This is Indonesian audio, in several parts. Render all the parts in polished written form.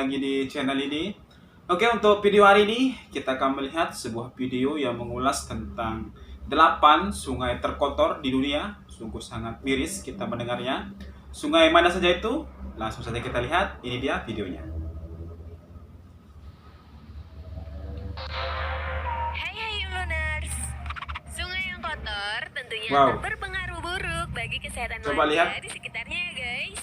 lagi di channel ini. Oke, untuk video hari ini kita akan melihat sebuah video yang mengulas tentang 8 sungai terkotor di dunia. Sungguh sangat miris kita mendengarnya. Sungai mana saja itu? Langsung saja kita lihat, ini dia videonya. Hai Uluners. Sungai yang kotor tentunya Wow. akan berpengaruh buruk bagi kesehatan Coba warga lihat. di sekitarnya ya guys.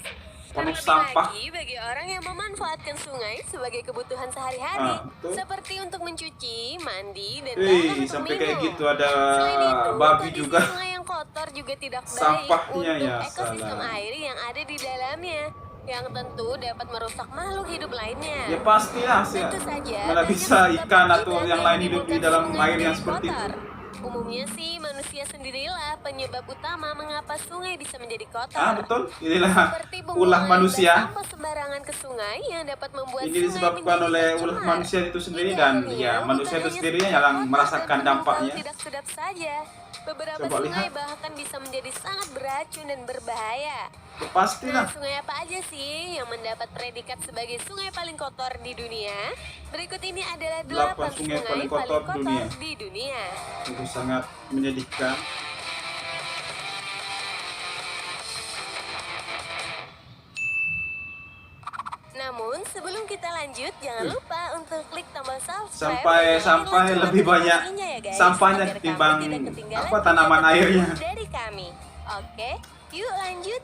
Penuh Terlebih sampah. lagi bagi orang yang memanfaatkan sungai sebagai kebutuhan sehari-hari, Betul. seperti untuk mencuci, mandi, dan Wih, bahkan untuk sampai minum. kayak gitu ada Selain itu, babi kondisi juga. sungai yang kotor juga tidak baik Sampahnya untuk ya, ekosistem salah. air yang ada di dalamnya, yang tentu dapat merusak makhluk hidup lainnya. Ya pastilah sih. Tentu saja, Mana banyak bisa sebab ikan atau akibat yang lain hidup di menimbulkan dalam sungai air yang menjadi seperti kotor. itu. Umumnya sih manusia sendirilah penyebab utama mengapa sungai bisa menjadi kotor. Betul. Inilah Seperti ulah pembuangan manusia. sampah sembarangan ke sungai yang dapat membuat Ini sungai disebabkan menjadi oleh tercemar. ulah manusia itu sendiri, Hingga dan akhirnya ya manusia bukan itu hanya sendiri sungai yang kotor merasakan dan penuh bau dampaknya. tidak sedap saja. Beberapa Coba sungai lihat. bahkan bisa menjadi sangat beracun dan berbahaya. Ya, pastilah. Nah, sungai apa aja sih yang mendapat predikat sebagai sungai paling kotor di dunia? Berikut ini adalah 8 sungai paling kotor di dunia. Itu sangat menyedihkan. Namun, sebelum kita lanjut, jangan lupa untuk klik tombol subscribe Sampai lebih banyak sampahnya agar kamu ketimbang tidak ketinggalan apa tanaman video airnya. terbaru dari kami. Oke, yuk lanjut.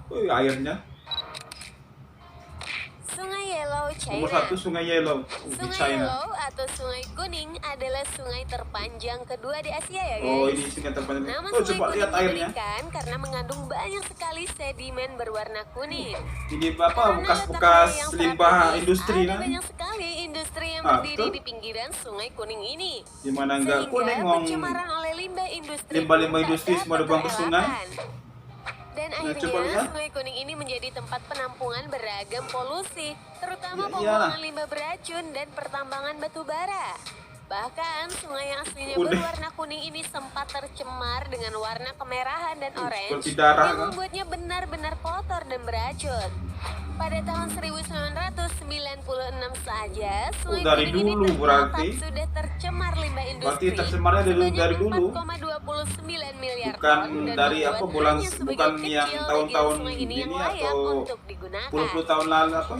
Airnya. Sungai Yellow, Nomor China. 1 Sungai Yellow di Sungai China. Yellow atau Sungai Kuning adalah sungai terpanjang kedua di Asia ya guys. Oh, ini sungai terpanjang. Nama Oh, sungai coba kuning lihat airnya. diberikan karena mengandung banyak sekali sedimen berwarna kuning. Ini apa? Karena Bekas-bekas letaknya yang limbah strategis, industri ada kan? banyak sekali industri yang Ah, berdiri betul. di pinggiran Sungai Kuning ini. Gimana enggak Sehingga kuning, wong pencemaran oleh limbah industri limbah-limbah pun tak industri semua dapat dibuang ke sungai. terelakkan. Dan Nah, coba akhirnya lihat. Sungai Kuning ini menjadi tempat penampungan beragam polusi, terutama Ya, iyalah. pembuangan limbah beracun dan pertambangan batu bara. Bahkan sungai yang aslinya Udah. berwarna kuning ini sempat tercemar dengan warna kemerahan dan orange seperti darah, yang kan? membuatnya benar-benar kotor dan beracun. Pada tahun 1996 saja, Sungai dari Kuning ini dulu tercatat berarti. sudah tercemar limbah industri. Berarti tercemarnya dari dulu. 4,29 miliar Bukan ton dan dari membuat apa bulan, hanya sebagian bukan yang kecil tahun-tahun bagian sungai ini yang ini layak atau untuk digunakan. puluh tahun lalu apa?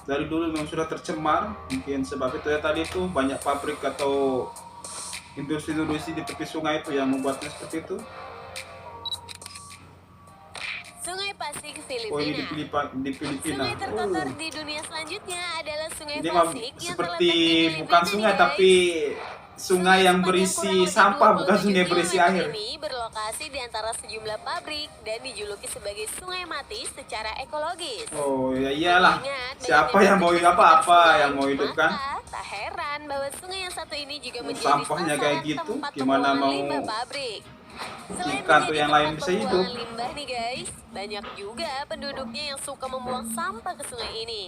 Dari dulu memang sudah tercemar. Mungkin sebab itu ya tadi itu banyak pabrik atau industri-industri di tepi sungai itu yang membuatnya seperti itu. Sungai Pasig, Oh, ini di Filipina. Filipina. Sungai terkotor di dunia selanjutnya adalah Sungai Ini mah Pasig yang seperti terletak di bukan Filipina sungai nih, tapi guys. sungai yang Sungai berisi sepanjang kurang sampah, lebih bukan 27 sungai berisi kilometer air. ini berlokasi di antara sejumlah pabrik dan dijuluki sebagai sungai mati secara ekologis. Oh ya iyalah. Ingat, Siapa banyak yang mau aktivitas apa sungai, yang mau hidup kan? maka tak heran bahwa sungai yang satu ini juga menjadi Sampahnya kayak sasaran gitu, tempat gimana pembuangan mau limbah pabrik. Selain ikan tuh menjadi yang lain tempat bisa hidup. pembuangan limbah nih guys, banyak juga penduduknya yang suka membuang sampah ke sungai ini.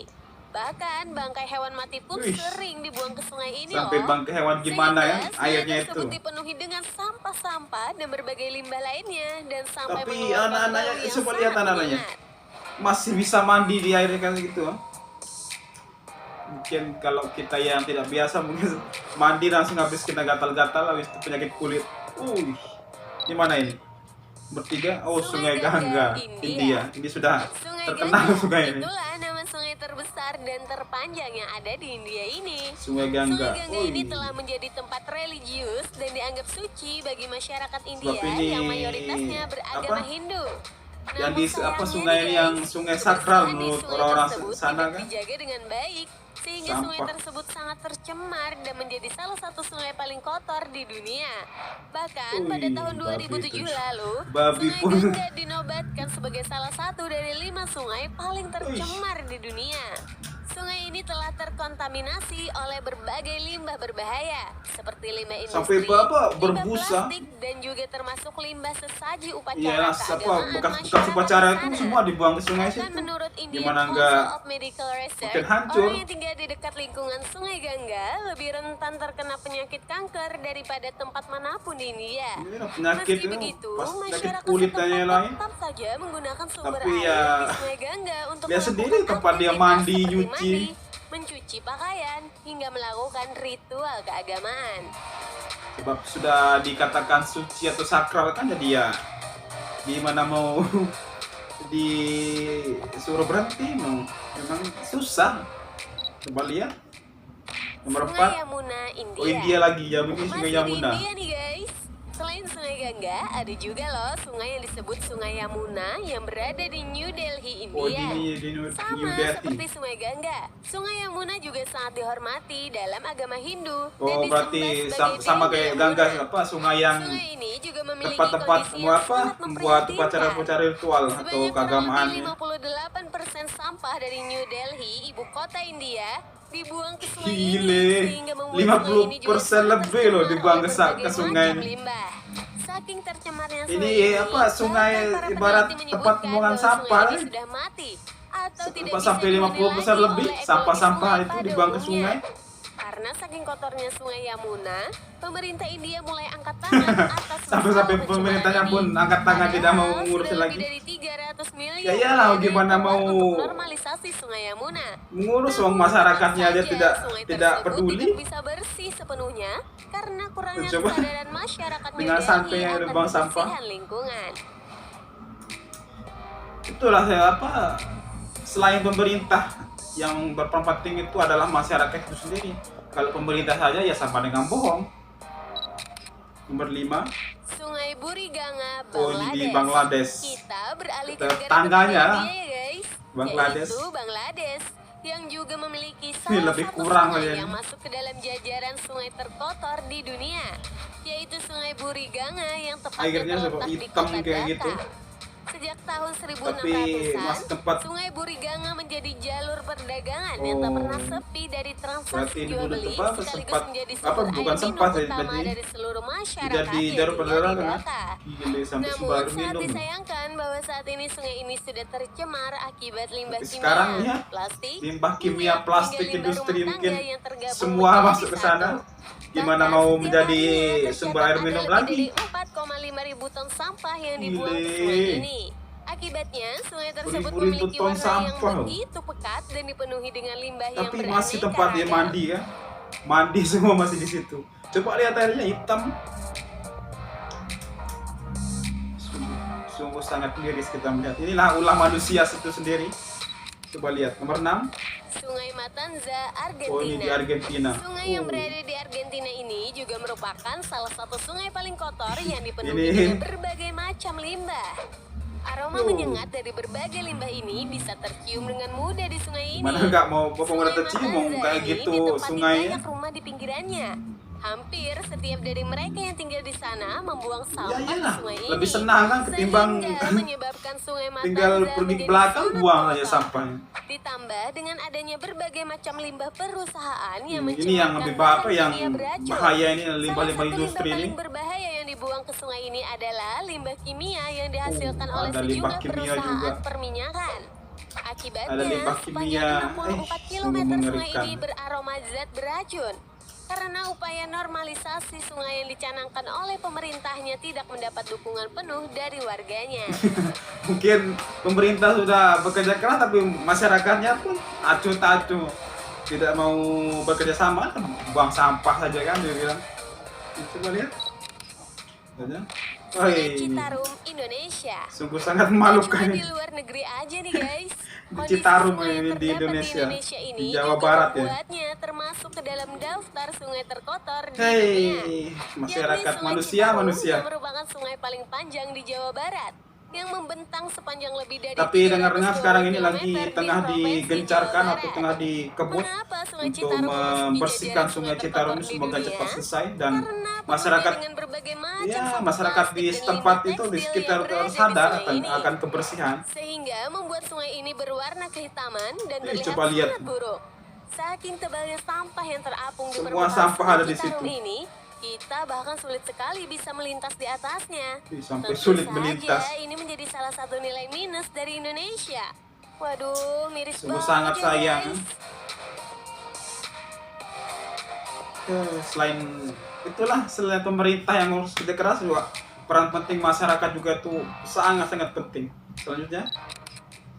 Bahkan bangkai hewan mati pun Wih. sering dibuang ke sungai ini Sampai loh. bangkai hewan gimana ya Sehingga sungai airnya itu. tersebut dipenuhi dengan sampah-sampah dan berbagai limbah lainnya dan sampai Tapi mengeluarkan anak-anaknya, bau yang coba lihat sangat anak-anaknya. menyengat. Masih bisa mandi di air kan gitu. Mungkin kalau kita yang tidak biasa mungkin mandi langsung habis kena gatal-gatal, habis itu penyakit kulit. Di mana ini? Bertiga. Oh, Sungai Gangga, India. Ini sudah Sungai terkenal Gangga, sungai ini. itulah nama sungai terbesar dan terpanjang yang ada di India ini. Sungai Sungai Gangga. Gangga ini telah menjadi tempat religius dan dianggap suci bagi masyarakat India ini yang mayoritasnya beragama apa? Hindu. Yang di Namun apa sayangnya sungai nih, yang guys, sungai sakral kebersihan di menurut sungai orang-orang tersebut sana tidak kan? dijaga dengan baik, sehingga sungai Sampah. tersebut sangat tercemar dan menjadi salah satu sungai paling kotor di dunia. Bahkan pada Wih, tahun babi 2007 itu. lalu, Babi Sungai pun. Gangga dinobatkan sebagai salah satu dari 5 sungai paling tercemar di dunia. Sungai ini telah terkontaminasi oleh berbagai limbah berbahaya seperti limbah Sampai industri, berbusa. limbah plastik, dan juga termasuk limbah sesaji Iya, upacara keagamaan bekas upacara itu sana. semua dibuang ke sungai Bahkan situ. menurut Indian Gimana Council nggak of Medical Research, makin hancur? orang yang tinggal di dekat lingkungan Sungai Gangga lebih rentan terkena penyakit kanker daripada tempat manapun di India. Ini penyakit Meski itu, begitu, pas penyakit masyarakat kulit dan setempat lain-lain. tetap saja menggunakan sumber Tapi air ya, di Sungai Gangga untuk lihat sendiri melakukan tempat dia aktivitas mandi, seperti nyuci. mandi, mencuci pakaian, hingga melakukan ritual keagamaan. Sebab sudah dikatakan suci atau sakral kan, jadi ya gimana mau disuruh berhenti mau, memang susah. Coba lihat nomor 4. Sungai Yamuna, India. Oh, India lagi ya, ini Sungai Masih di Yamuna. India nih guys. Selain Sungai Gangga, ada juga loh sungai yang disebut Sungai Yamuna yang berada di New Delhi, Oh, India. di New Sama Delhi. seperti Sungai Gangga, Sungai Yamuna juga sangat dihormati dalam agama Hindu. dan Oh, disembah berarti sebagai sama Dewi kayak Yamuna. Gangga, apa sungai yang Sungai ini juga memiliki tempat-tempat kondisi mau yang apa sangat buat memprihatinkan. upacara-upacara ritual atau Sebanyak kurang keagamaan. lebih 58% sampah dari New Delhi, ibu kota India, dibuang ke sungai Gile, ini, sehingga membuat sungai ini juga 50% sangat lebih loh tercemar dibuang oleh ke berbagai sungai macam ini. limbah. Saking tercemarnya Ini sungai apa, sungai bahkan para ibarat peneliti tempat menyebutkan pembuangan bahwa sampah, sungai ini kan? sudah mati atau tidak Sampai bisa dihuni 50% lagi lebih oleh sampah-sampah ekosistem itu pada dibuang ke umumnya. sungai. Karena saking kotornya Sungai Yamuna, pemerintah India mulai angkat tangan atas Sampai masalah pemerintahnya pencemaran pun ini. angkat tangan, tidak mau Padahal mengurusin sudah lagi. lebih dari 300 miliar Ya iyalah, dana gimana keluar mau untuk normalisasi Sungai Yamuna. Mengurus uang Namun, masyarakatnya aja tetap saja tidak sungai tersebut peduli. tidak bisa bersih sepenuhnya karena kurangnya Coba kesadaran masyarakat New dengan Delhi santai yang akan buang sampah. kebersihan lingkungan. Itulah saya apa, selain pemerintah yang berperan penting itu adalah masyarakat itu sendiri. Kalau pemerintah saja ya sama dengan bohong. Nomor 5. Sungai Buriganga, Oh, ini di Bangladesh. Kita beralih ke Ke negara tangganya, tetangga ya guys, Bangladesh. yaitu Bangladesh yang juga memiliki Ini salah lebih satu kurang sungai aja yang nih. masuk ke dalam jajaran sungai terkotor di dunia, yaitu Sungai Buriganga yang tepatnya Airnya terletak seperti di hitam kota kayak Dhaka. gitu. Sejak tahun Tapi 1600-an, masih tempat. Sungai Buriganga menjadi jalur perdagangan yang tak Oh. pernah sepi dari Berarti transaksi ini jual dulu beli tempat sekaligus sempat menjadi apa, sumber bukan air sempat minum ya, utama jadi dari seluruh masyarakat jadi yang jalur tinggal di perdagangan kan? Dhaka. Gile, sampai Namun sembarang sangat minum. disayangkan bahwa saat ini sungai ini sudah tercemar akibat limbah Tapi kimia, sekarang ya, plastik, limbah kimia, minyak, plastik, hingga limbah industri rumah mungkin tangga yang tergabung semua menjadi masuk ke sana. satu. Gimana Bahkan mau setiap menjadi harinya sumber air tercatat minum ada lagi? lebih dari 4,5 ribu ton sampah yang dibuang ke Gile. sungai ini. Akibatnya, sungai tersebut Beribu-ribu memiliki ton warna yang sampah. begitu pekat dan dipenuhi dengan limbah yang Tapi beraneka masih tempat dia ragam. mandi kan? Mandi semua masih di situ. Coba lihat airnya hitam. Sungguh sangat miris kita melihat. Inilah ulah manusia itu sendiri. Coba lihat nomor 6. Sungai Matanza, Argentina. Oh, ini di Argentina. Sungai yang berada di Argentina ini juga merupakan salah satu sungai paling kotor yang dipenuhi Ini. dengan berbagai macam limbah. Aroma Oh. menyengat dari berbagai limbah ini bisa tercium dengan mudah di sungai ini. Mana nggak mau bapak Sungai udah tercium mau Matanza kayak ini gitu ditempati sungainya. banyak rumah di pinggirannya. Hampir setiap dari mereka yang tinggal di sana membuang Ya sampah di iyalah, sungai ini. lebih senang kan ketimbang Sehingga menyebabkan sungai Matanza tinggal pergi ke menjadi belakang sangat buang aja kotor. sampahnya. Ditambah dengan adanya berbagai macam limbah perusahaan yang Ini yang lebih apa yang bahaya ini limbah-limbah Salah satu industri limbah ini. paling berbahaya yang dibuang ke sungai ini adalah limbah kimia yang dihasilkan oleh ada limbah sejumlah kimia perusahaan juga. perminyakan. Ada Akibatnya, limbah kimia. sepanjang 64 km Sungguh sungai mengerikan. ini beraroma zat beracun. Karena upaya normalisasi sungai yang dicanangkan oleh pemerintahnya tidak mendapat dukungan penuh dari warganya. Mungkin pemerintah sudah bekerja keras tapi masyarakatnya pun acuh tak acuh, tidak mau bekerja sama, buang sampah saja kan dia bilang. Coba lihat saja. Sungai Citarum, Indonesia. Sungguh sangat Cuma memalukan. di luar negeri aja nih guys. Di Kondisi Citarum sungai yang ini di terdapat Indonesia. ini Di Jawa juga Barat ya. membuatnya termasuk ke dalam daftar sungai terkotor di dunia. Hei, masyarakat Yakni Sungai manusia Citarum manusia. yang merupakan sungai paling panjang di Jawa Barat. yang membentang sepanjang lebih dari Tapi 320 dengar-dengar sekarang ini kilometer lagi di tengah Provinsi digencarkan Jawa atau Barat. tengah dikebut Mengapa Sungai untuk Citarum memasuki membersihkan jajaran Sungai terkotor Citarum ini di semoga dunia? cepat selesai dan Karena masyarakat penuhnya dengan berbagai macam ya sampah masyarakat di plastik dan setempat limbah itu di tekstil sekitar yang berada di sadar sungai ini. akan kebersihan. Sehingga membuat sungai ini berwarna kehitaman dan terlihat Coba lihat. sangat buruk. Saking tebalnya sampah yang terapung di Semua permukaan sampah Sungai ada di Citarum situ. ini, kita bahkan sulit sekali bisa melintas di atasnya. Sampai Tentu sulit saja melintas. ini menjadi salah satu nilai minus dari Indonesia. Waduh, miris Sungguh banget sangat ya, sayang. guys. Selain pemerintah yang harus kerja keras juga peran penting masyarakat juga tuh sangat-sangat penting. Selanjutnya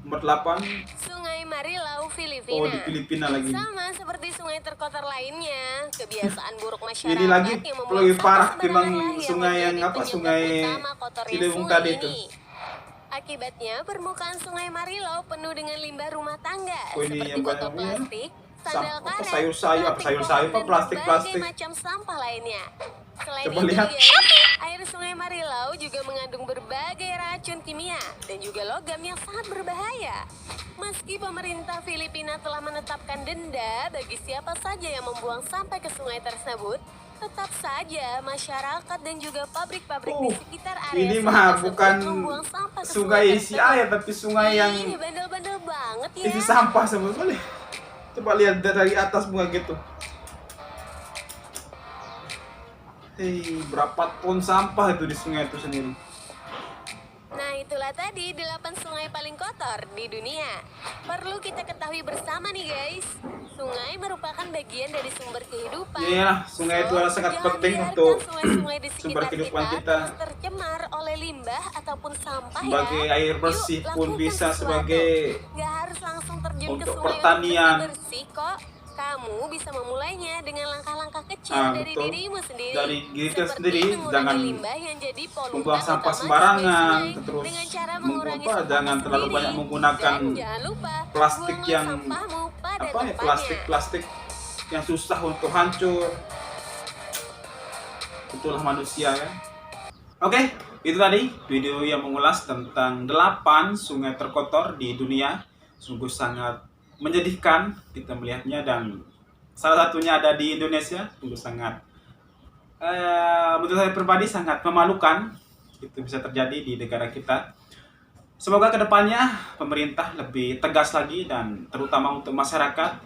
nomor 8. Sungai Marilao, Filipina. Oh, di Filipina lagi. Sama seperti sungai terkotor lainnya, kebiasaan buruk masyarakat Ini lagi yang membuang lebih sampah parah sembarangan ketimbang lah sungai yang menjadi apa, penyebab sungai utama kotornya Ciliwung sungai tadi ini. itu. Akibatnya permukaan sungai Marilao penuh dengan limbah rumah tangga Oh, ini seperti yang botol banyaknya. plastik, sandal Apa, karet, sayur-sayur, ranting pohon, dan plastik. berbagai macam sampah lainnya. Selain Coba itu, lihat. guys, air sungai Marilao juga mengandung berbagai racun kimia dan juga logam yang sangat berbahaya. Meski pemerintah Filipina telah menetapkan denda bagi siapa saja yang membuang sampah ke sungai tersebut, tetap saja masyarakat dan juga pabrik-pabrik di sekitar area Ini sungai mah tersebut bukan membuang sampah ke sungai isi tersebut. air tapi sungai yang Ih, bandel-bandel banget ya. isi sampah sebetulnya. Coba lihat dari atas bunga gitu. Hei, berapa ton sampah itu di sungai itu sendiri. Nah, itulah tadi 8 sungai paling kotor di dunia. Perlu kita ketahui bersama nih guys, sungai merupakan bagian dari sumber kehidupan. Iya, sungai itu adalah sangat jangan penting biarkan untuk sungai-sungai di sumber sekitar kehidupan kita. terus tercemar oleh limbah ataupun sampah Sebagai ya. air bersih Yuk, pun lakukan bisa sesuatu. sebagai Gak harus langsung terjun ke untuk sungai pertanian. untuk bersih kok. Kamu bisa memulainya dengan langkah-langkah kecil dari betul. dirimu sendiri. Dari diri kita Seperti sendiri, mengurangi jangan limbah yang jadi polutan membuang sampah utama sembarangan, sungai terus dengan cara mengurangi sampah jangan terlalu sendiri. banyak menggunakan Dan jangan lupa, plastik buanglah yang sampahmu pada apa ya, tempatnya. plastik yang susah untuk hancur. Itulah manusia ya. Oke, itu tadi video yang mengulas tentang 8 sungai terkotor di dunia. Sungguh sangat menyedihkan kita melihatnya dan salah satunya ada di Indonesia. Sungguh sangat menurut saya pribadi sangat memalukan itu bisa terjadi di negara kita. Semoga kedepannya pemerintah lebih tegas lagi dan terutama untuk masyarakat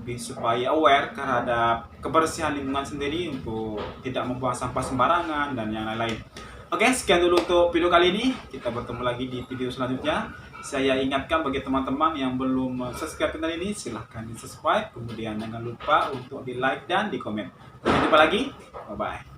lebih supaya aware terhadap kebersihan lingkungan sendiri untuk tidak membuang sampah sembarangan dan yang lain-lain. Oke, sekian dulu untuk video kali ini. Kita bertemu lagi di video selanjutnya. Saya ingatkan bagi teman-teman yang belum subscribe channel ini, silahkan di subscribe. Kemudian jangan lupa untuk di like dan di komen. Sampai jumpa lagi. Bye-bye.